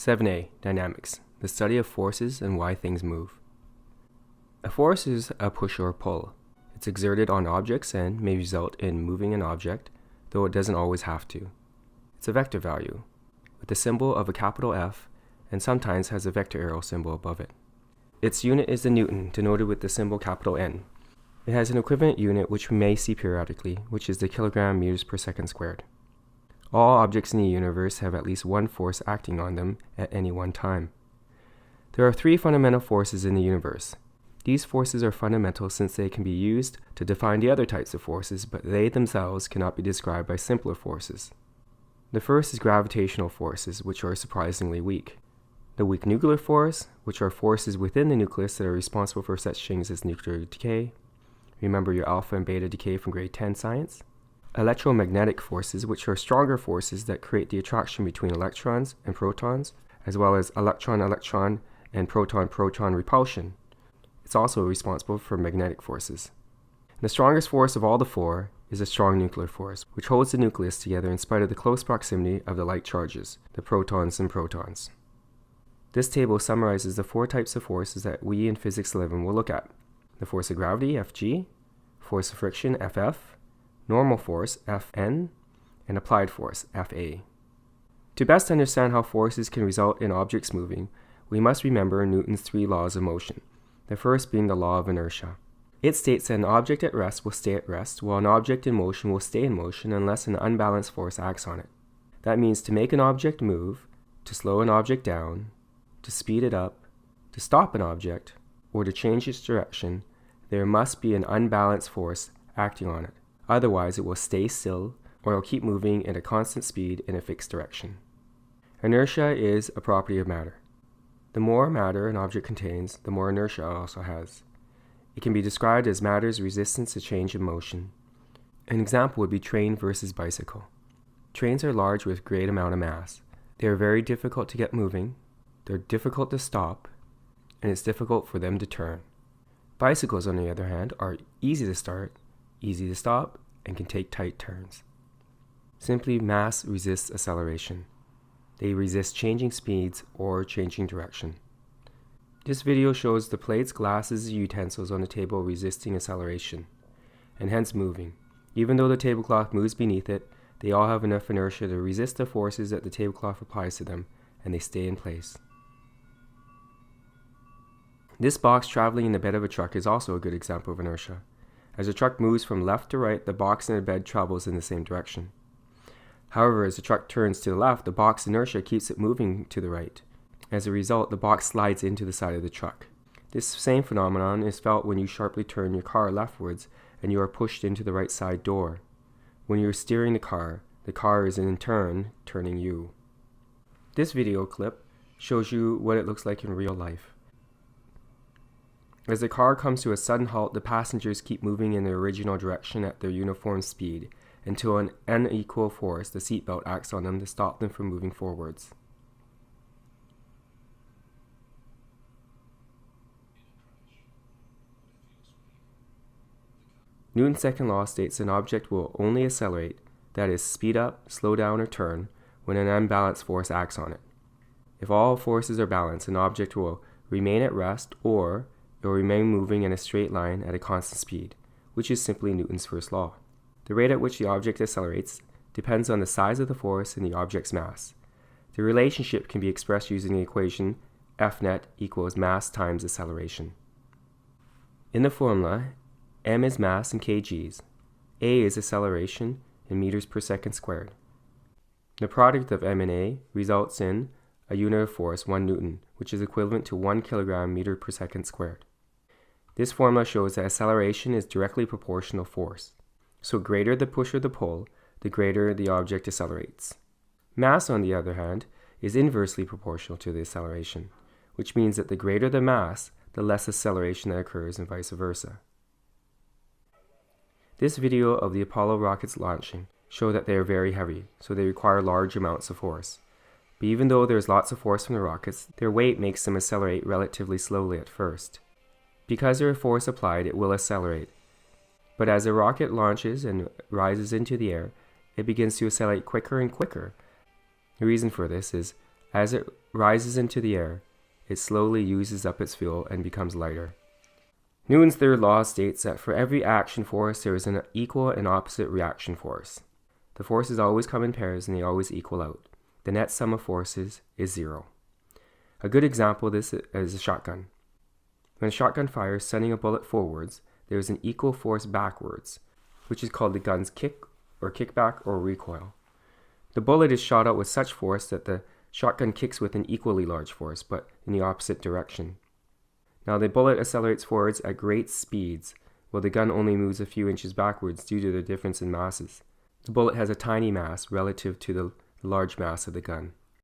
7a. Dynamics, the study of forces and why things move. A force is a push or pull. It's exerted on objects and may result in moving an object, though it doesn't always have to. It's a vector value, with the symbol of a capital F, and sometimes has a vector arrow symbol above it. Its unit is the Newton, denoted with the symbol capital N. It has an equivalent unit which we may see periodically, which is the kilogram meters per second squared. All objects in the universe have at least one force acting on them at any one time. There are three fundamental forces in the universe. These forces are fundamental since they can be used to define the other types of forces, but they themselves cannot be described by simpler forces. The first is gravitational forces, which are surprisingly weak. The weak nuclear force, which are forces within the nucleus that are responsible for such things as nuclear decay. Remember your alpha and beta decay from grade 10 science. Electromagnetic forces, which are stronger forces that create the attraction between electrons and protons, as well as electron-electron and proton-proton repulsion. It's also responsible for magnetic forces. The strongest force of all the four is a strong nuclear force, which holds the nucleus together in spite of the close proximity of the like charges, the protons and protons. This table summarizes the four types of forces that we in Physics 11 will look at: the force of gravity, Fg, force of friction, Ff, normal force, Fn, and applied force, Fa. To best understand how forces can result in objects moving, we must remember Newton's three laws of motion, the first being the law of inertia. It states that an object at rest will stay at rest, while an object in motion will stay in motion unless an unbalanced force acts on it. That means to make an object move, to slow an object down, to speed it up, to stop an object, or to change its direction, there must be an unbalanced force acting on it. Otherwise, it will stay still, or it will keep moving at a constant speed in a fixed direction. Inertia is a property of matter. The more matter an object contains, the more inertia it also has. It can be described as matter's resistance to change in motion. An example would be train versus bicycle. Trains are large with great amount of mass. They are very difficult to get moving, they're difficult to stop, and it's difficult for them to turn. Bicycles, on the other hand, are easy to start, easy to stop, and can take tight turns. Simply, mass resists acceleration. They resist changing speeds or changing direction. This video shows the plates, glasses, and utensils on the table resisting acceleration, and hence moving. Even though the tablecloth moves beneath it, they all have enough inertia to resist the forces that the tablecloth applies to them, and they stay in place. This box traveling in the bed of a truck is also a good example of inertia. As the truck moves from left to right, the box in the bed travels in the same direction. However, as the truck turns to the left, the box inertia keeps it moving to the right. As a result, the box slides into the side of the truck. This same phenomenon is felt when you sharply turn your car leftwards and you are pushed into the right side door. When you're steering the car is in turn turning you. This video clip shows you what it looks like in real life. As the car comes to a sudden halt, the passengers keep moving in their original direction at their uniform speed until an unequal force, the seatbelt, acts on them to stop them from moving forwards. Newton's second law states an object will only accelerate, that is, speed up, slow down, or turn, when an unbalanced force acts on it. If all forces are balanced, an object will remain at rest, or it will remain moving in a straight line at a constant speed, which is simply Newton's first law. The rate at which the object accelerates depends on the size of the force and the object's mass. The relationship can be expressed using the equation F net equals mass times acceleration. In the formula, m is mass in kgs, a is acceleration in meters per second squared. The product of m and a results in a unit of force, 1 Newton, which is equivalent to 1 kilogram meter per second squared. This formula shows that acceleration is directly proportional force. So greater the push or the pull, the greater the object accelerates. Mass, on the other hand, is inversely proportional to the acceleration, which means that the greater the mass, the less acceleration that occurs, and vice versa. This video of the Apollo rockets launching show that they are very heavy, so they require large amounts of force. But even though there is lots of force from the rockets, their weight makes them accelerate relatively slowly at first. Because there is force applied, it will accelerate. But as the rocket launches and rises into the air, it begins to accelerate quicker and quicker. The reason for this is, as it rises into the air, it slowly uses up its fuel and becomes lighter. Newton's third law states that for every action force, there is an equal and opposite reaction force. The forces always come in pairs and they always equal out. The net sum of forces is zero. A good example of this is a shotgun. When a shotgun fires, sending a bullet forwards, there is an equal force backwards, which is called the gun's kick or kickback or recoil. The bullet is shot out with such force that the shotgun kicks with an equally large force, but in the opposite direction. Now the bullet accelerates forwards at great speeds, while the gun only moves a few inches backwards due to the difference in masses. The bullet has a tiny mass relative to the large mass of the gun.